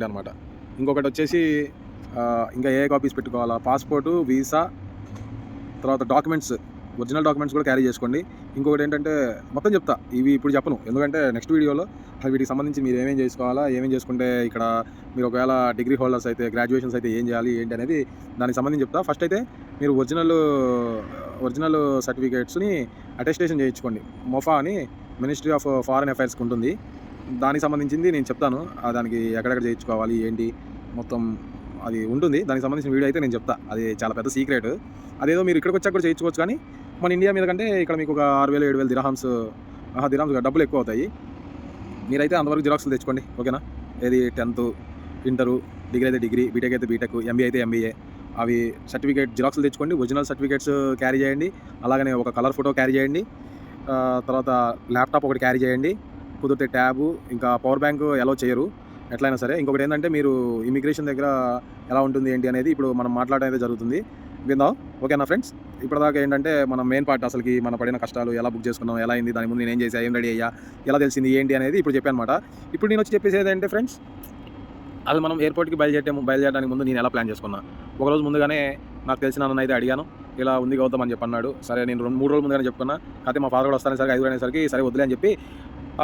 అనమాట. ఇంకొకటి వచ్చేసి ఇంకా ఏ కాపీస్ పెట్టుకోవాలా, పాస్‌పోర్టు, వీసా, తర్వాత డాక్యుమెంట్స్, ఒరిజినల్ డాక్యుమెంట్స్ కూడా క్యారీ చేసుకోండి. ఇంకొకటి ఏంటంటే మొత్తం చెప్తా, ఇవి ఇప్పుడు చెప్పను. ఎందుకంటే నెక్స్ట్ వీడియోలో వీటికి సంబంధించి మీరు ఏమేం చేసుకోవాలా, ఏమేం చేసుకుంటే ఇక్కడ మీరు ఒకవేళ డిగ్రీ హోల్డర్స్ అయితే, గ్రాడ్యుయేషన్స్ అయితే ఏం చేయాలి ఏంటి అనేది దానికి సంబంధించి చెప్తా. ఫస్ట్ అయితే మీరు ఒరిజినల్ సర్టిఫికేట్స్ని అటెస్టేషన్ చేయించుకోండి. మొఫా అని మినిస్ట్రీ ఆఫ్ ఫారెన్ అఫైర్స్కి ఉంటుంది. దానికి సంబంధించింది నేను చెప్తాను. దానికి ఎక్కడెక్కడ చేయించుకోవాలి ఏంటి మొత్తం అది ఉంటుంది. దానికి సంబంధించిన వీడియో అయితే నేను చెప్తా. అది చాలా పెద్ద సీక్రెట్. అదేదో మీరు ఇక్కడికి వచ్చాక కూడా చేయించుకోవచ్చు. కానీ మన ఇండియా మీద కంటే ఇక్కడ మీకు ఒక 6,000 7,000 దిరహామ్స్ డబ్బులు ఎక్కువ అవుతాయి. మీరైతే అంతవరకు జిరాక్స్లు తెచ్చుకోండి. ఓకేనా? ఏది 10th, ఇంటరు, డిగ్రీ అయితే డిగ్రీ, బీటెక్ అయితే బీటెక్, ఎంబీఏ అయితే ఎంబీఏ, అవి సర్టిఫికేట్ జిరాక్స్లు తెచ్చుకోండి. ఒరిజినల్ సర్టిఫికేట్స్ క్యారీ చేయండి. అలాగనే ఒక కలర్ ఫోటో క్యారీ చేయండి. తర్వాత ల్యాప్టాప్ ఒకటి క్యారీ చేయండి. కుదిరితే ట్యాబు, ఇంకా పవర్ బ్యాంక్ అలౌ చేయరు ఎట్లయినా సరే. ఇంకొకటి ఏంటంటే మీరు ఇమిగ్రేషన్ దగ్గర ఎలా ఉంటుంది ఏంటి అనేది ఇప్పుడు మనం మాట్లాడడం అయితే జరుగుతుంది. విందాం. ఓకేనా ఫ్రెండ్స్? ఇప్పటిదాకా ఏంటంటే మనం మెయిన్ పార్ట్ అసలుకి మన పడిన కష్టాలు ఎలా బుక్ చేసుకున్నాం, ఎలా అయింది, దాని ముందు నేను ఏం చేసా, ఏం రెడీ అయ్యా, ఎలా తెలిసింది ఏంటి అనేది ఇప్పుడు చెప్పాను అనమాట. ఇప్పుడు నేను వచ్చి చెప్పేసి ఏంటంటే ఫ్రెండ్స్, అసలు మనం ఎయిర్పోర్ట్కి బయలుదేరడానికి ముందు నేను ఎలా ప్లాన్ చేసుకున్నా. ఒకరోజు ముందుగానే నాకు తెలిసిన అన్న అయితే అడిగాను, ఇలా ఉంది గౌతమ్ అని చెప్పి అన్నాడు. సరే నేను 3 రోజుల ముందుగానే చెప్పుకున్నా. అయితే మా ఫాదర్ కూడా వస్తానేసరికి 5 అనేసరికి సరే వదిలే అని చెప్పి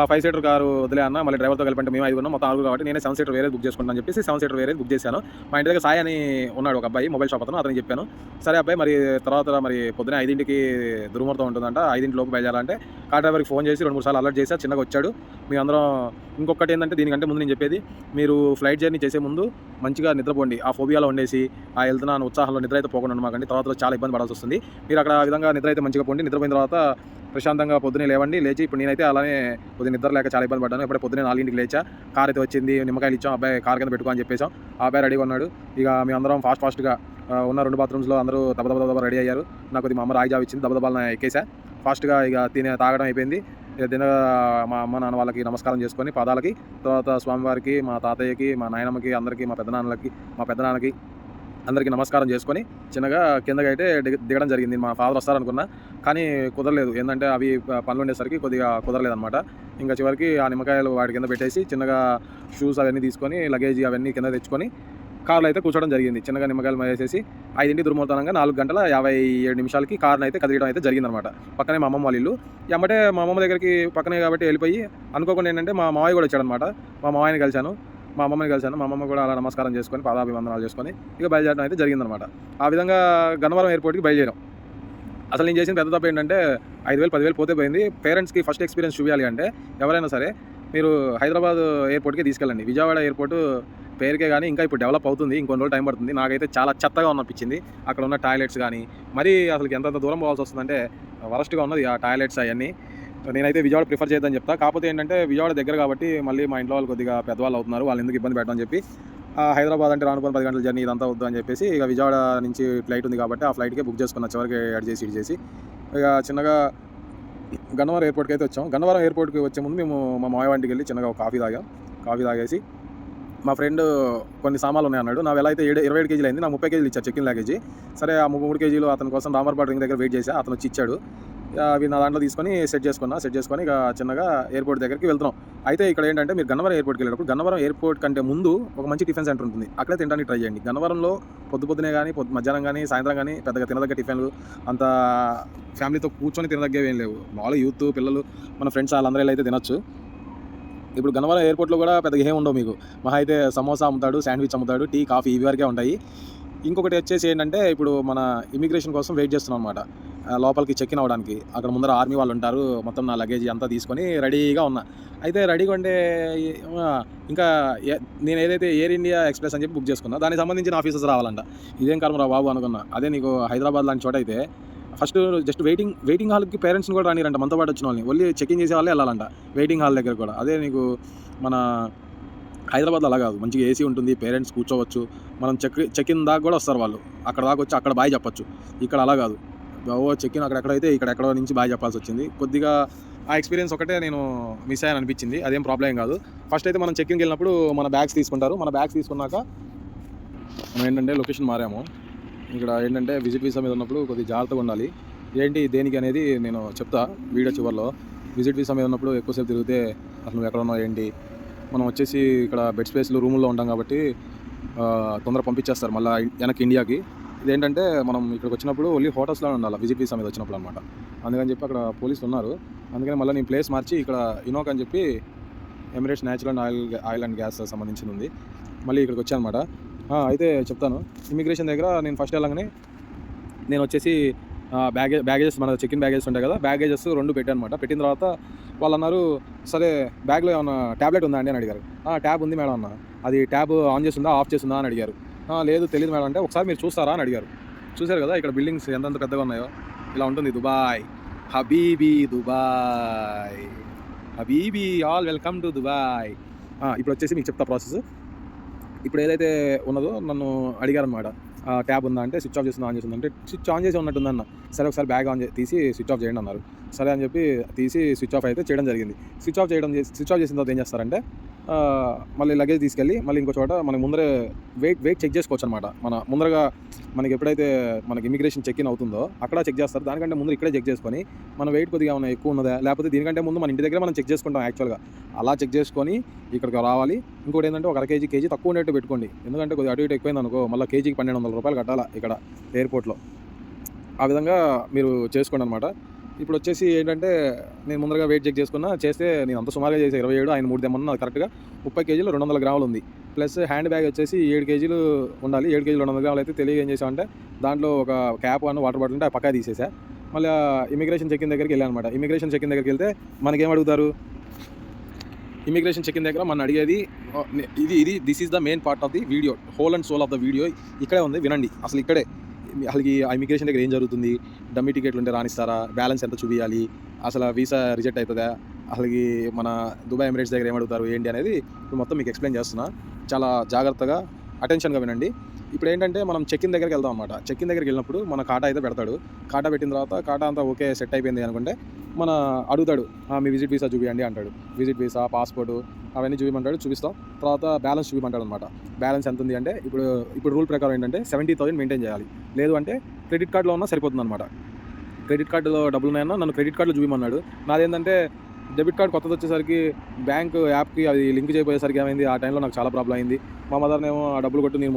5 సీటర్ కారు వదిలే అన్న, మళ్ళీ డ్రైవర్తో కలిపంటే మేము 5 ఉన్నాం, మొత్తం 6 కాబట్టి నేనే 7 సీటర్ వేరే బుక్ చేసుకుంటాను అని చెప్పేసి 7 సీటర్ వేరే బుక్ చేశాను. మా ఇంటి దగ్గర సాయి అని ఉన్నాడు ఒక అబ్బాయి, మొబైల్ షాప్ అతను చెప్పాను. సరే అబ్బాయి మరి తర్వాత మరి పొద్దున 5కి దుర్ముహూర్తం ఉంటుందంట, 5 లోపు బయలుదేరాలంటే కార్ డ్రైవర్కి ఫోన్ చేసి 2-3 సార్లు అలర్ట్ చేసి చిన్నగా వచ్చాడు. మీ అందరం ఇంకొకటి ఏంటంటే దీనికంటే ముందు నేను చెప్పేది, మీరు ఫ్లైట్ జర్నీ చేసే ముందు మంచిగా నిద్రపోండి. ఆ ఫోబియాలో ఉండేసి వెళ్తున్నాను ఉత్సాహంలో నిద్ర అయితే పోకుండా ఉండమాకండి. తర్వాత చాలా ఇబ్బంది పడాల్సి వస్తుంది. మీరు అక్కడ ఆ విధంగా నిద్ర అయితే మంచిగా పోండి. నిద్రపోయిన తర్వాత ప్రశాంతంగా పొద్దునే లేవండి. లేచి ఇప్పుడు నేనైతే అలానే కొద్దిగా నిద్ర లేక చాలా ఇబ్బంది పడ్డాను. ఇప్పుడే పొద్దునే 4కి లేచా. కార్ అయితే వచ్చింది, నిమ్మకాయలు ఇచ్చాం, అబ్బాయి కార్ కింద పెట్టుకో అని చెప్పేసాం. ఆ అబ్బాయి రెడీగా ఉన్నాడు. ఇక మేము అందరం ఫాస్ట్గా ఉన్న 2 బాత్రూమ్స్లో అందరూ దబదబ రెడీ అయ్యారు. నాకు కొద్దిగా మా అమ్మ రాయి జావ ఇచ్చింది, దబదబాలను ఎక్కేసా. ఫాస్ట్గా ఇక తాగడం అయిపోయింది. మా అమ్మ నాన్న వాళ్ళకి నమస్కారం చేసుకొని పాదాలకి, తర్వాత స్వామివారికి, మా తాతయ్యకి, మా నాయనమ్మకి, అందరికీ, మా పెద్దనాన్నకి అందరికీ నమస్కారం చేసుకొని చిన్నగా కిందకి అయితే దిగడం జరిగింది. మా ఫాదర్ వస్తారనుకున్నా, కానీ కుదరలేదు. ఏంటంటే అవి పనులు ఉండేసరికి కొద్దిగా కుదరలేదనమాట. ఇంకా చివరికి ఆ నిమ్మకాయలు వాటి కింద పెట్టేసి చిన్నగా షూస్ అవన్నీ తీసుకొని లగేజీ అవన్నీ కింద తెచ్చుకొని కార్లో అయితే కూర్చోవడం జరిగింది. చిన్నగా నిమ్మకాయలు వేసేసి 5కి దుర్ముహూర్తంగా 4:57 కార్ని అయితే కదిలియడం అయితే జరిగిందనమాట. పక్కనే మా అమ్మమ్మ వాళ్ళ ఇల్లు. ఎమ్మటే మా అమ్మమ్మ దగ్గరికి పక్కనే కాబట్టి వెళ్ళిపోయి అనుకోకుండా ఏంటంటే మా మావయ్య కూడా వచ్చాడనమాట. మా మావయ్యని కలిశాను, మా అమ్మమ్మని కలిశాను. మా అమ్మమ్మ కూడా అలా నమస్కారం చేసుకొని పాదాభివందనాలు చేసుకొని ఇక బయలుదేరడం అయితే జరిగిందనమాట. ఆ విధంగా గన్నవరం ఎయిర్పోర్ట్కి బయలుదేరాం. అసలు నేను చేసిన పెద్ద తప్పు ఏంటంటే 5,000 10,000 పోతే పోయింది. పేరెంట్స్కి ఫస్ట్ ఎక్స్పీరియన్స్ చూపించాలి అంటే ఎవరైనా సరే మీరు హైదరాబాద్ ఎయిర్పోర్ట్కే తీసుకెళ్ళండి. విజయవాడ ఎయిర్పోర్టు పేరుకే కానీ ఇంకా ఇప్పుడు డెవలప్ అవుతుంది. ఇంకొన్ని రోజులు టైం పడుతుంది. నాకైతే చాలా చెత్తగా అనిపించింది. అక్కడ ఉన్న టాయిలెట్స్ కానీ మరీ అసలు ఎంత దూరం పోవాల్సి వస్తుందంటే వరస్ట్గా ఉన్నది ఆ టాయిలెట్స్ అవన్నీ. నేనైతే విజయవాడ ప్రిఫర్ చేద్దని చెప్తా. కాకపోతే ఏంటంటే విజయవాడ దగ్గర కాబట్టి మళ్ళీ మా ఇంట్లో వాళ్ళు కొద్దిగా పెద్దవాళ్ళు అవుతున్నారు, వాళ్ళు ఎందుకు ఇబ్బంది పెట్టడం అని చెప్పి హైదరాబాద్ అంటే రానుకొని 10 గంటల జర్నీ ఇదంతా వద్దు అని చెప్పేసి ఇక విజయవాడ నుంచి ఫ్లైట్ ఉంది కాబట్టి ఆ ఫ్లైట్కే బుక్ చేసుకున్న. చివరికి యాడ్ చేసి ఇటు చేసి ఇక చిన్నగా గన్నవరం ఎయిర్పోర్ట్కి అయితే వచ్చాం. గన్నవరం ఎయిర్పోర్ట్కి వచ్చే ముందు మేము మా మావయ్య ఇంటికి వెళ్ళి చిన్నగా ఒక కాఫీ తాగేసి మా ఫ్రెండ్ కొన్ని సామాన్లు ఉన్నాయన్నాడు. నా ఎలా అయితే 27 కేజీలు అయింది, నాకు 30 కేజీలు ఇచ్చాడు చెక్కిన్ లగేజీ. సరే ఆ 3 కేజీలు అతని కోసం రామర్పాడు రింగ్ దగ్గర వెయిట్ చేసి అతను వచ్చి ఇచ్చాడు. అవి నా దాంట్లో తీసుకొని సెట్ చేసుకొని ఇక చిన్నగా ఎయిర్పోర్ట్ దగ్గరికి వెళ్తున్నాం. అయితే ఇక్కడ ఏంటంటే మీరు గన్నవరం ఎయిర్పోర్ట్కి వెళ్ళేటప్పుడు గన్నవరం ఎయిర్పోర్ట్ కంటే ముందు ఒక మంచి టిఫిన్ సెంటర్ ఉంటుంది. అక్కడే తినడానికి ట్రై చేయండి. గన్నవరంలో పొద్దునే కానీ మధ్యాహ్నం కానీ సాయంత్రం కానీ పెద్దగా తినదగ్గ టిఫిన్లు అంత ఫ్యామిలీతో కూర్చొని తినదగ్గేవి ఏం లేవు. మామూలుగా యూత్ పిల్లలు మన ఫ్రెండ్స్ వాళ్ళందరూ అయితే తినొచ్చు. ఇప్పుడు గన్నవరం ఎయిర్పోర్ట్లో కూడా పెద్దగా ఏమి ఉండవు మీకు. మహా అయితే సమోసా అమ్ముతాడు, శాండ్విచ్ అమ్ముతాడు, టీ కాఫీ ఇవి వరకే ఉంటాయి. ఇంకొకటి వచ్చేసి ఏంటంటే ఇప్పుడు మన ఇమిగ్రేషన్ కోసం వెయిట్ చేస్తున్నాం అనమాట. లోపలికి చెక్ ఇన్ అవ్వడానికి అక్కడ ముందర ఆర్మీ వాళ్ళు ఉంటారు. మొత్తం నా లగేజ్ అంతా తీసుకొని రెడీగా ఉన్నా. అయితే రెడీగా ఉంటే ఇంకా నేను ఏదైతే ఎయిర్ ఇండియా ఎక్స్ప్రెస్ అని చెప్పి బుక్ చేసుకున్నా, దానికి సంబంధించిన ఆఫీసర్స్ రావాలంట. ఇదేం కర్మరా బాబు అనుకున్నా. అదే నీకు హైదరాబాద్ లాంటి చోట అయితే ఫస్ట్ జస్ట్ వెయిటింగ్ హాల్కి పేరెంట్స్ని కూడా రానిరంట, మనతో పాటు వచ్చిన వాళ్ళని ఓన్లీ చెకింగ్ చేసే వాళ్ళే వెళ్ళాలంట వెయిటింగ్ హాల్ దగ్గర కూడా. అదే నీకు మన హైదరాబాద్లో అలా కాదు, మంచిగా ఏసీ ఉంటుంది, పేరెంట్స్ కూర్చోవచ్చు, మనం చెక్ ఇన్ దాకా కూడా వస్తారు వాళ్ళు. అక్కడ దాకా వచ్చి అక్కడ బాయ్ చెప్పొచ్చు. ఇక్కడ అలా కాదు, చెక్ ఇన్ అక్కడెక్కడైతే ఇక్కడెక్కడో నుంచి బాయ్ చెప్పాల్సి వచ్చింది. కొద్దిగా ఆ ఎక్స్పీరియన్స్ ఒకటే నేను మిస్ అయ్యాను అనిపించింది. అదేం ప్రాబ్లం కాదు. ఫస్ట్ అయితే మనం చెక్ ఇన్కి వెళ్ళినప్పుడు మన బ్యాగ్స్ తీసుకుంటారు. మన బ్యాగ్స్ తీసుకున్నాక మనం ఏంటంటే లొకేషన్ మారాము. ఇక్కడ ఏంటంటే విజిట్ వీసా మీద ఉన్నప్పుడు కొద్దిగా జాగ్రత్తగా ఉండాలి. ఏంటి దేనికి అనేది నేను చెప్తా వీడియో చివరిలో. విజిట్ వీసా మీద ఉన్నప్పుడు ఎక్కువసేపు తిరిగితే అసలు నువ్వు ఎక్కడ ఉన్నావు ఏంటి మనం వచ్చేసి ఇక్కడ బెడ్ స్పేస్లు రూముల్లో ఉంటాం కాబట్టి తొందరగా పంపించేస్తారు మళ్ళీ వెనక్కి ఇండియాకి. ఇదేంటంటే మనం ఇక్కడికి వచ్చినప్పుడు ఓన్లీ హోటల్స్లో ఉండాలి విజిట్ వీసా మీద వచ్చినప్పుడు అనమాట. అందుకని చెప్పి అక్కడ పోలీసులు ఉన్నారు. అందుకని మళ్ళీ నేను ప్లేస్ మార్చి ఇక్కడ ఇనోక్ అని చెప్పి Emirates natural oil and gas సంబంధించింది ఉంది. మళ్ళీ ఇక్కడికి వచ్చానమాట. అయితే చెప్తాను. ఇమిగ్రేషన్ దగ్గర నేను ఫస్ట్ వెళ్ళగానే నేను వచ్చేసి బ్యాగేజెస్ మన చెక్-ఇన్ బ్యాగేజెస్ ఉంటాయి కదా, బ్యాగేజెస్ 2 పెట్టాను అనమాట. పెట్టిన తర్వాత వాళ్ళు అన్నారు, సరే బ్యాగ్లో ఏమన్నా ట్యాబ్లెట్ ఉందా అండి అని అడిగారు. ట్యాబ్ ఉంది మేడం అన్న. అది ట్యాబ్ ఆన్ చేస్తుందా ఆఫ్ చేస్తుందా అని అడిగారు. లేదు తెలియదు మేడం అంటే, ఒకసారి మీరు చూస్తారా అని అడిగారు. చూశారు కదా ఇక్కడ బిల్డింగ్స్ ఎంతంత పెద్దగా ఉన్నాయో. ఇలా ఉంటుంది Dubai. Habibi Dubai, habibi all welcome to Dubai. ఇప్పుడు వచ్చేసి మీకు చెప్తా ప్రాసెస్. ఇప్పుడు ఏదైతే ఉన్నదో నన్ను అడిగారనమాట, ట్యాబ్ ఉందా అంటే స్విచ్ ఆఫ్ చేస్తుందా ఆన్ చేస్తుందా అంటే స్విచ్ ఆన్ చేసి ఉన్నట్టుందన్న. సరే ఒకసారి బ్యాగ్ తీసి స్విచ్ ఆఫ్ చేయండి అన్నారు. సరే అని చెప్పి తీసి స్విచ్ ఆఫ్ అయితే చేయడం జరిగింది. స్విచ్ ఆఫ్ చేసిన తర్వాత ఏం చేస్తారంటే మళ్ళీ లగేజ్ తీసుకెళ్ళి మళ్ళీ ఇంకో చోట మనకి ముందరే వెయిట్ చెక్ చేసుకోవచ్చు అనమాట. మన ముందరగా మనకి ఎప్పుడైతే మనకి ఇమిగ్రేషన్ చెక్ ఇన్ అవుతుందో అక్కడ చెక్ చేస్తారు. దానికంటే ముందు ఇక్కడే చెక్ చేసుకొని మన వెయిట్ కొద్దిగా ఏమైనా ఎక్కువ ఉన్నదా, లేకపోతే దీనికంటే ముందు మన ఇంటి దగ్గర మనం చెక్ చేసుకుంటాం యాక్చువల్గా. అలా చెక్ చేసుకొని ఇక్కడికి రావాలి. ఇంకోటి ఏంటంటే ఒక కేజీ తక్కువ ఉండేట్టు పెట్టుకోండి. ఎందుకంటే కొద్దిగా అటు ఇటు ఎక్కువైంది అనుకో మళ్ళీ కేజీకి 1200 రూపాయలు కట్టాలా ఇక్కడ ఎయిర్పోర్ట్లో. ఆ విధంగా మీరు చేసుకోండి అనమాట. ఇప్పుడు వచ్చేసి ఏంటంటే నేను ముందరగా వెయిట్ చెక్ చేస్తే నేను అంత సుమారుగా చేసే 27, ఆయన 3 తెమ్మన్నా అది కరెక్ట్గా 30 కేజీలు 200 గ్రాములు ఉంది. ప్లస్ హ్యాండ్ బ్యాగ్ వచ్చేసి 7 కేజీలు ఉండాలి. 7 కేజీలు 200 గ్రాములు అయితే తెలియక ఏం చేసామంటే దాంట్లో ఒక క్యాప్ అని వాటర్ బాటిల్ ఉంటే ఆ పక్కా తీసేసా. మళ్ళీ ఇమిగ్రేషన్ చెక్ ఇన్ దగ్గరికి వెళ్ళాను అనమాట. ఇమిగ్రేషన్ చెక్ ఇన్ దగ్గరికి వెళ్తే మనకేం అడుగుతారు, ఇమిగ్రేషన్ చెక్ ఇన్ దగ్గర మనం అడిగేది this is the main part of the video, whole and soul of the video ఇక్కడే ఉంది, వినండి. అసలు ఇక్కడే అసలు ఆ ఇమిగ్రేషన్ దగ్గర ఏం జరుగుతుంది, డమ్మీ టికెట్లు ఉంటే రానిస్తారా, బ్యాలెన్స్ ఎంత చూపించాలి, అసలు వీసా రిజెక్ట్ అవుతుందా, అసలు మన దుబాయ్ ఎమిరేట్స్ దగ్గర ఏమడుగుతారు ఏంటి అనేది ఇప్పుడు మొత్తం మీకు ఎక్స్ప్లెయిన్ చేస్తున్నా. చాలా జాగ్రత్తగా అటెన్షన్గా వినండి. ఇప్పుడు ఏంటంటే మనం చెక్ ఇన్ దగ్గరికి వెళ్దాం అన్నమాట. చెక్ ఇన్ దగ్గరికి వెళ్ళినప్పుడు మన కాటా అయితే పెడతాడు. కాటా పెట్టిన తర్వాత కాటా అంతా ఓకే సెట్ అయిపోయింది అనుకుంటే మన అడుగుతాడు, మీ విజిట్ వీసా చూపియండి అంటాడు. విజిట్ వీసా, పాస్పోర్టు అవన్నీ చూపించమంటాడు. చూపిస్తాం. తర్వాత బ్యాలెన్స్ చూపించమంటాడు అనమాట. బ్యాలెన్స్ ఎంత ఉంది అంటే ఇప్పుడు రూల్ ప్రకారం ఏంటంటే 70,000 మెయింటైన్ చేయాలి. లేదు అంటే క్రెడిట్ కార్డులో ఉన్నా సరిపోతుంది అనమాట. క్రెడిట్ కార్డులో డబ్బులు ఉన్నాయన్నా నన్ను క్రెడిట్ కార్డులో చూపించమన్నాడు. నాదేంటంటే డెబిట్ కార్డ్ కొత్తది వచ్చేసరికి బ్యాంక్ యాప్కి అది లింక్ చేయబోయేసరికి ఏమైంది, ఆ టైంలో నాకు చాలా ప్రాబ్లం అయింది. మా మదర్నేమో ఆ డబ్బులు కొట్టి నేను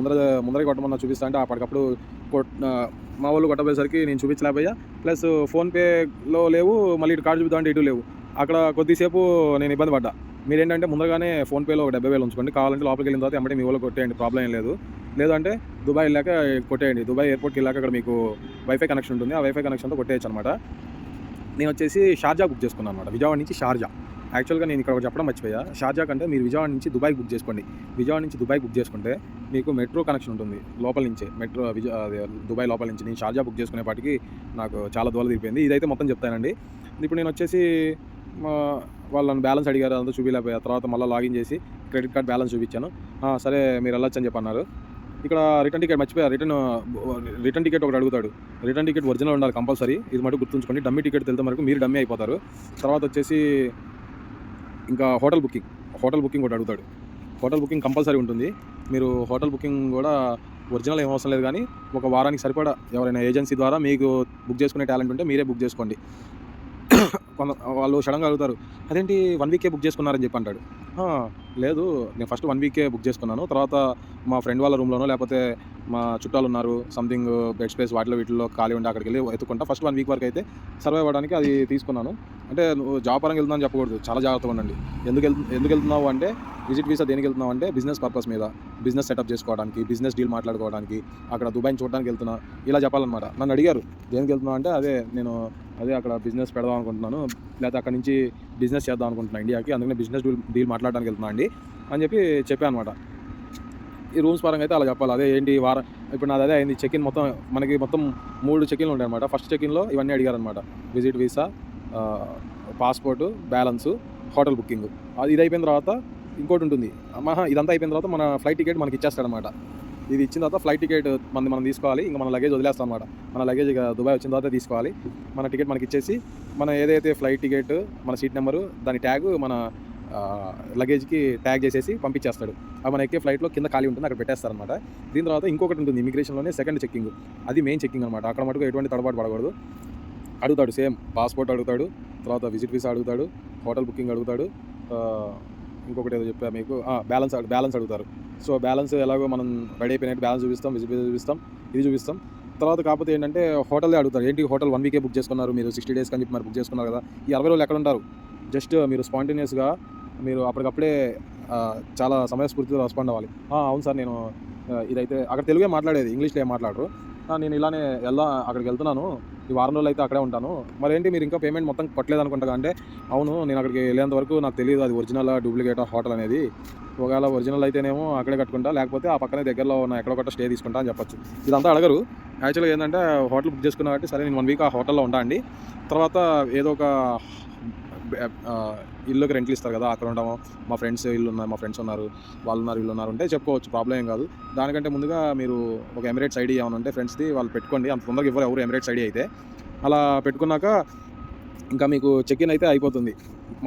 ముందరే కొట్టమన్నా చూపిస్తా అంటే అప్పటికప్పుడు మా వాళ్ళు కొట్టబోయేసరికి నేను చూపించలేకపోయా. ప్లస్ ఫోన్పేలో లేవు, మళ్ళీ ఇటు కార్డు చూపిద్దామంటే ఇటు లేవు. అక్కడ కొద్దిసేపు నేను ఇబ్బంది పడ్డా. మీరేంటంటే ముందుగానే ఫోన్పేలో ఒక 70,000 ఉంచుకోండి. కావాలంటే లోపలికి వెళ్ళిన తర్వాత వెంటనే మీ వాళ్ళు కొట్టేయండి, ప్రాబ్లం ఏం లేదు. లేదంటే దుబాయ్ వెళ్ళాక కొట్టేయండి. దుబాయ్ ఎయిర్పోర్ట్కి వెళ్ళాక అక్కడ మీకు వైఫై కనెక్షన్ ఉంటుంది. ఆ వైఫై కనెక్షన్తో కొట్టేయచ్చు అనమాట. నేను వచ్చేసి షార్జా బుక్ చేసుకున్నాను అనమాట. విజయవాడ నుంచి షార్జా. యాక్చువల్గా నేను ఇక్కడ చెప్పడం మర్చిపోయా. షార్జా కంటే మీరు విజయవాడ నుంచి దుబాయ్ బుక్ చేసుకోండి. విజయవాడ నుంచి దుబాయ్ బుక్ చేసుకుంటే మీకు మెట్రో కనెక్షన్ ఉంటుంది లోపల నుంచే. దుబాయ్ లోపల నుంచి నేను షార్జా బుక్ చేసుకునేపాటికి నాకు చాలా దూరం తిరిగిపోయింది. ఇదైతే మొత్తం చెప్తానండి. ఇప్పుడు నేను వచ్చేసి వాళ్ళని బ్యాలెన్స్ అడిగారు, అంతా చూపించలేకపోయా. తర్వాత మళ్ళీ లాగిన్ చేసి క్రెడిట్ కార్డ్ బ్యాలెన్స్ చూపించాను. సరే మీరు వెళ్ళొచ్చు అని చెప్పన్నారు. ఇక్కడ రిటర్న్ టికెట్ మర్చిపోయా. రిటర్న్ టికెట్ ఒకటి అడుగుతాడు. రిటర్న్ టికెట్ ఒరిజినల్ ఉండాలి కంపల్సరీ. ఇది మటు గుర్తుంచుకోండి. డమ్మీ టికెట్ వెళ్తే వరకు మీరు డమ్మీ అయిపోతారు. తర్వాత వచ్చేసి ఇంకా హోటల్ బుకింగ్ ఒకటి అడుగుతాడు. హోటల్ బుకింగ్ కంపల్సరీ ఉంటుంది. మీరు హోటల్ బుకింగ్ కూడా ఒరిజినల్ ఏం అవసరం లేదు, కానీ ఒక వారానికి సరిపడా ఎవరైనా ఏజెన్సీ ద్వారా మీకు బుక్ చేసుకునే టాలెంట్ ఉంటే మీరే బుక్ చేసుకోండి. వాళ్ళు సడన్గా అడుగుతారు, అదేంటి 1 వీకే బుక్ చేసుకున్నారని చెప్పి అంటాడు. లేదు, నేను ఫస్ట్ 1 వీకే బుక్ చేసుకున్నాను. తర్వాత మా ఫ్రెండ్ వాళ్ళ రూమ్లోనో లేకపోతే మా చుట్టాలు ఉన్నారు సంథింగ్ బెడ్ స్పేస్ వీటిలో ఖాళీ ఉండి అక్కడికి వెళ్ళి ఎత్తుకుంటా. ఫస్ట్ 1 వీక్ వరకు అయితే సర్వైవ్ అవ్వడానికి అది తీసుకున్నాను. అంటే నువ్వు జాబ్ పరంగా వెళ్తున్నావు చెప్పకూడదు, చాలా జాగ్రత్తగా ఉండండి. ఎందుకు వెళ్తున్నావు అంటే విజిట్ వీసా దేనికి వెళ్తున్నావు అంటే బిజినెస్ పర్పస్ మీద, బిజినెస్ సెటప్ చేసుకోవడానికి, బిజినెస్ డీల్ మాట్లాడుకోవడానికి, అక్కడ దుబాయ్ని చూడడానికి వెళ్తున్నా, ఇలా చెప్పాలన్నమాట. నన్ను అడిగారు దేనికి వెళ్తున్నావు అంటే అదే అక్కడ బిజినెస్ పెడదాం అనుకుంటున్నాను, లేకపోతే అక్కడ నుంచి బిజినెస్ చేద్దాం అనుకుంటున్నాను ఇండియాకి, అందుకని బిజినెస్ డీల్ మాట్లాడడానికి వెళ్తున్నా అండి అని చెప్పాను అనమాట. ఈ రూమ్స్ పరంగా అయితే అలా చెప్పాలి. అదే ఏంటి ఇప్పుడు నాది అదే అయింది. చెక్ ఇన్ మనకి మొత్తం 3 చెక్ ఇన్లు ఉంటాయి అనమాట. ఫస్ట్ చెక్ ఇన్లో ఇవన్నీ అడిగారు అనమాట. Visit visa, passport, balance, hotel booking. ఇది అయిపోయిన తర్వాత ఇంకోటి ఉంటుంది. ఇదంతా అయిపోయిన తర్వాత మన ఫ్లైట్ టికెట్ మనకి ఇచ్చేస్తాడనమాట. ఇది ఇచ్చిన తర్వాత ఫ్లైట్ టికెట్ మనం తీసుకోవాలి. ఇంకా మన లగేజ్ వదిలేస్తాం అనమాట. మన లగేజ్ ఇక దుబాయ్ వచ్చిన తర్వాత తీసుకోవాలి. మన టికెట్ మనకి ఇచ్చేసి మన ఏదైతే ఫ్లైట్ టికెట్, మన సీట్ నెంబరు, దాని ట్యాగ్ మన లగేజ్కి ట్యాగ్ చేసేసి పంపించేస్తాడు. అది మన ఎక్కే ఫ్లైట్లో కింద ఖాళీ ఉంటుంది, అక్కడ పెట్టేస్తారనమాట. దీని తర్వాత ఇంకొకటి ఉంటుంది ఇమిగ్రేషన్లోనే సెకండ్ చెక్కింగ్. అది మెయిన్ చెక్కింగ్ అనమాట. అక్కడ మటుకు ఎటువంటి తడబాటు పడకూడదు. అడుగుతాడు సేమ్ పాస్పోర్ట్ అడుగుతాడు, తర్వాత విజిట్ వీసా అడుగుతాడు, హోటల్ బుకింగ్ అడుగుతాడు, ఇంకొకటి ఏదో చెప్పా మీకు, బ్యాలెన్స్ అడుగుతారు. సో బ్యాలెన్స్ ఎలాగో మనం రెడీ అయిపోయినట్టు బ్యాలెన్స్ చూపిస్తాం, విజిబిలిటీ చూపిస్తాం, ఇది చూపిస్తాం. తర్వాత కాకపోతే ఏంటంటే హోటల్దే అడుగుతారు. ఏంటి హోటల్ 1 వీకే బుక్ చేసుకున్నారు మీరు, 60 డేస్కి అని చెప్పి మరి బుక్ చేసుకున్నారు కదా, ఈ 60 రోజులు ఎక్కడ ఉంటారు? జస్ట్ మీరు స్పాంటేనియస్గా మీరు అప్పటికప్పుడే చాలా సమయస్ఫూర్తితో రెస్పాండ్ అవ్వాలి. అవును సార్, నేను ఇదైతే అక్కడ తెలుగే మాట్లాడేది, ఇంగ్లీష్లో ఏం మాట్లాడరు. నేను ఇలానే అక్కడికి వెళ్తున్నాను, ఈ వారం రోజులు అయితే అక్కడే ఉంటాను. మరేంటి మీరు ఇంకా పేమెంట్ మొత్తం కొట్టలేదు అనుకుంటా అంటే, అవును నేను అక్కడికి వెళ్ళేంత వరకు నాకు తెలియదు అది ఒరిజినల్ డూప్లికేటా హోటల్ అనేది. ఒకవేళ ఒరిజినల్ అయితేనేమో అక్కడే కట్టుకుంటా, లేకపోతే ఆ పక్కనే దగ్గరలో ఉన్న ఎక్కడో ఒకటి స్టే తీసుకుంటా అని చెప్పొచ్చు. ఇదంతా అడగరు. యాక్చువల్గా ఏంటంటే హోటల్ బుక్ చేసుకున్నా కాబట్టి సరే నేను 1 వీక్ ఆ హోటల్లో ఉంటా అండి, తర్వాత ఏదో ఒక ఇల్లుకి రెంట్లు ఇస్తారు కదా, అక్కడ ఉంటాము, మా ఫ్రెండ్స్ ఇల్లు ఉన్నారు, మా ఫ్రెండ్స్ ఉన్నారు, వాళ్ళు ఉన్నారు, వీళ్ళు ఉన్నారు అంటే చెప్పుకోవచ్చు, ప్రాబ్లం ఏం కాదు. దానికంటే ముందుగా మీరు ఒక ఎమిరేట్స్ ఐడి ఏమైనా ఉంటే ఫ్రెండ్స్ది వాళ్ళు పెట్టుకోండి. అంత తొందరగా ఎవరు ఎమిరేట్స్ ఐడి అయితే అలా పెట్టుకున్నాక ఇంకా మీకు చెక్ ఇన్ అయితే అయిపోతుంది.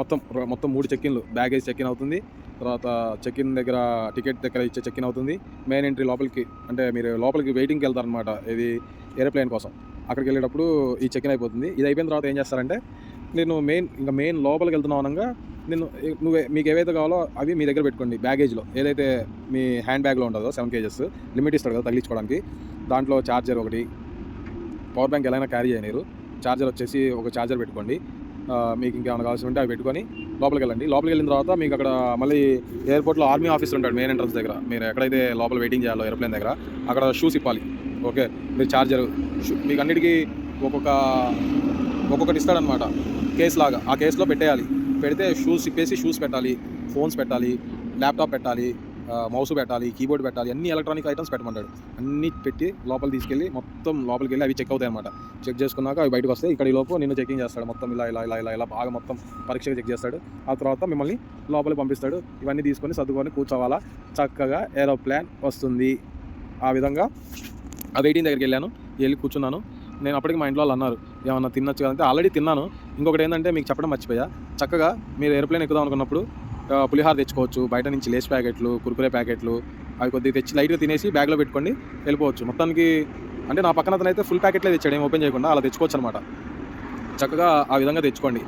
మొత్తం 3 చెక్ ఇన్లు, బ్యాగేజ్ చెక్ ఇన్ అవుతుంది, తర్వాత చెక్ ఇన్ దగ్గర టికెట్ దగ్గర ఇచ్చే చెక్ ఇన్ అవుతుంది, మెయిన్ ఎంట్రీ లోపలికి అంటే మీరు లోపలికి వెయిటింగ్కి వెళ్తారనమాట, ఇది ఏరోప్లేన్ కోసం. అక్కడికి వెళ్ళేటప్పుడు ఈ చెక్ ఇన్ అయిపోతుంది. ఇది అయిపోయిన తర్వాత ఏం చేస్తారంటే, నేను మెయిన్ లోపలికి వెళ్తున్నావు అనగా మీకు ఏవైతే కావాలో అవి మీ దగ్గర పెట్టుకోండి. బ్యాగేజ్లో ఏదైతే మీ హ్యాండ్ బ్యాగ్లో ఉంటుందో 7 kgs లిమిట్ ఇస్తాడు కదా తగిలించుకోవడానికి, దాంట్లో ఛార్జర్ ఒకటి, పవర్ బ్యాంక్ ఎలా క్యారీ చేయలేరు, ఛార్జర్ వచ్చేసి ఒక ఛార్జర్ పెట్టుకోండి. మీకు ఇంకేమైనా కావాల్సి ఉంటే అవి పెట్టుకొని లోపలికి వెళ్ళండి. లోపలికి వెళ్ళిన తర్వాత మీకు అక్కడ మళ్ళీ ఎయిర్పోర్ట్లో ఆర్మీ ఆఫీసర్ ఉంటాడు మెయిన్ ఎంట్రన్స్ దగ్గర. మీరు ఎక్కడైతే లోపల వెయిటింగ్ చేయాలో ఏరోప్లేన్ దగ్గర అక్కడ షూస్ ఇప్పాలి. ఓకే, మీరు ఛార్జరు మీకు అన్నిటికీ ఒక్కొక్కటి ఇస్తాడనమాట, కేస్ లాగా. ఆ కేసులో పెట్టేయాలి. పెడితే షూస్ ఇప్పేసి షూస్ పెట్టాలి, ఫోన్స్ పెట్టాలి, ల్యాప్టాప్ పెట్టాలి, మౌస్ పెట్టాలి, కీబోర్డ్ పెట్టాలి, అన్ని ఎలక్ట్రానిక్ ఐటమ్స్ పెట్టమంటాడు. అన్నీ పెట్టి లోపలికి తీసుకెళ్ళి మొత్తం లోపలికి వెళ్ళి అవి చెక్ అవుతాయి అనమాట. చెక్ చేసుకున్నాక అవి బయటకు వస్తాయి. ఇక్కడ ఈ లోపు నిన్ను చెకింగ్ చేస్తాడు, మొత్తం ఇలా బాగా మొత్తం పరీక్షగా చెక్ చేస్తాడు. ఆ తర్వాత మిమ్మల్ని లోపలికి పంపిస్తాడు. ఇవన్నీ తీసుకొని సర్దుకొని కూర్చోవాలా, చక్కగా ఏరోప్లేన్ వస్తుంది. ఆ విధంగా ఆ వెయిటింగ్ దగ్గరికి వెళ్ళి కూర్చున్నాను. నేను అప్పటికి మా ఇంట్లో వాళ్ళు అన్నారు, ఏమన్నా తినొచ్చు కదంటే ఆల్రెడీ తిన్నాను. ఇంకొకటి ఏంటంటే మీకు చెప్పడం మర్చిపోయా, చక్కగా మీరు ఏరోప్లేన్ ఎక్కుదాం అనుకున్నప్పుడు పులిహార తెచ్చుకోవచ్చు, బయట నుంచి లేస్ ప్యాకెట్లు, కుర్కురే ప్యాకెట్లు అవి కొద్దిగా తెచ్చి లైట్గా తినేసి బ్యాగ్లో పెట్టుకోండి, వెళ్ళిపోవచ్చు. మొత్తానికి అంటే నా పక్కన అతను అయితే ఫుల్ ప్యాకెట్లే తెచ్చాడు, ఏం ఓపెన్ చేయకుండా, అలా తెచ్చుకోవచ్చు అనమాట. చక్కగా ఆ విధంగా తెచ్చుకోండి.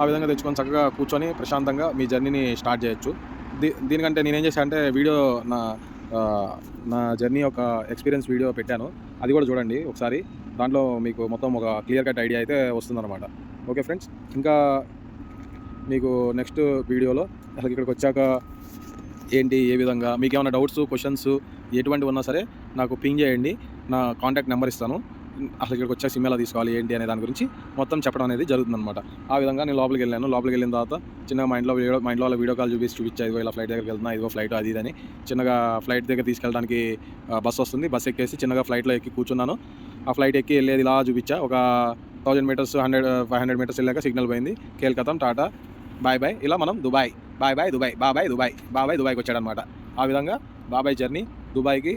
ఆ విధంగా తెచ్చుకొని చక్కగా కూర్చొని ప్రశాంతంగా మీ జర్నీని స్టార్ట్ చేయొచ్చు. దీనికంటే నేనేం చేశాను అంటే వీడియో నా జర్నీ ఒక ఎక్స్పీరియన్స్ వీడియో పెట్టాను, అది కూడా చూడండి ఒకసారి. దాంట్లో మీకు మొత్తం ఒక క్లియర్ కట్ ఐడియా అయితే వస్తుందన్నమాట. ఓకే ఫ్రెండ్స్, ఇంకా మీకు నెక్స్ట్ వీడియోలో అసలు ఇక్కడికి వచ్చాక ఏంటి, ఏ విధంగా, మీకు ఏమైనా డౌట్స్, క్వశ్చన్స్ ఎటువంటివి ఉన్నా సరే నాకు పింగ్ చేయండి. నా కాంటాక్ట్ నెంబర్ ఇస్తాను. అసలు ఇక్కడికి వచ్చాక సిమ్ ఎలా తీసుకోవాలి ఏంటి అనే దాని గురించి మొత్తం చెప్పడం అనేది జరుగుతుందన్నమాట. ఆ విధంగా నేను లోపలికి వెళ్ళిన తర్వాత చిన్నగా మా ఇంట్లో వాళ్ళ వీడియో కాల్ చూపించా, ఇదిగో ఇలా ఫ్లైట్ దగ్గరికి వెళ్తున్నా, ఇదిగో ఫ్లైట్ అది అని. చిన్నగా ఫ్లైట్ దగ్గర తీసుకెళ్ళడానికి బస్సు వస్తుంది, బస్సు ఎక్కేసి చిన్నగా ఫ్లైట్లో ఎక్కి కూర్చున్నాను. ఆ ఫ్లైట్ ఎక్కి వెళ్ళేది ఇలా చూపించా. ఒక 1000 మీటర్స్ 500 మీటర్స్ వెళ్ళాక సిగ్నల్ పోయింది, కేల్కతం, టాటా, బాయ్, ఇలా మనం దుబాయ్, బాయ్ దుబాయ్కి వచ్చాడనమాట. ఆ విధంగా బాబాయ్ జర్నీ దుబాయ్కి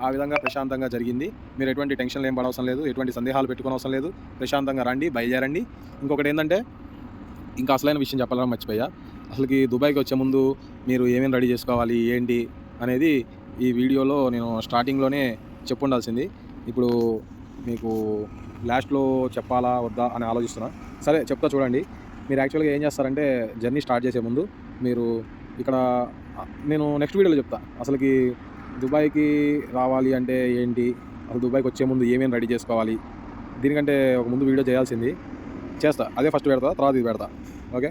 ఆ విధంగా ప్రశాంతంగా జరిగింది. మీరు ఎటువంటి టెన్షన్లు ఏం పడవసరం లేదు, ఎటువంటి సందేహాలు పెట్టుకోని అవసరం లేదు. ప్రశాంతంగా రండి, బయలుదేరండి. ఇంకొకటి ఏంటంటే, ఇంకా అసలైన విషయం చెప్పాలని మర్చిపోయా, అసలుకి దుబాయ్కి వచ్చే ముందు మీరు ఏమేమి రెడీ చేసుకోవాలి ఏంటి అనేది ఈ వీడియోలో నేను స్టార్టింగ్లోనే చెప్పుండాల్సింది. ఇప్పుడు మీకు లాస్ట్లో చెప్పాలా వద్దా అని ఆలోచిస్తున్నా. సరే చెప్తా చూడండి. మీరు యాక్చువల్గా ఏం చేస్తారంటే, జర్నీ స్టార్ట్ చేసే ముందు మీరు ఇక్కడ నేను నెక్స్ట్ వీడియోలో చెప్తా అసలుకి దుబాయ్కి రావాలి అంటే ఏంటి, అసలు దుబాయ్కి వచ్చే ముందు ఏమేమి రెడీ చేసుకోవాలి. దీనికంటే ఒక ముందు వీడియో చేయాల్సింది చేస్తా, అదే ఫస్ట్ పెడతా, తర్వాత ఇది పెడతా. ఓకే.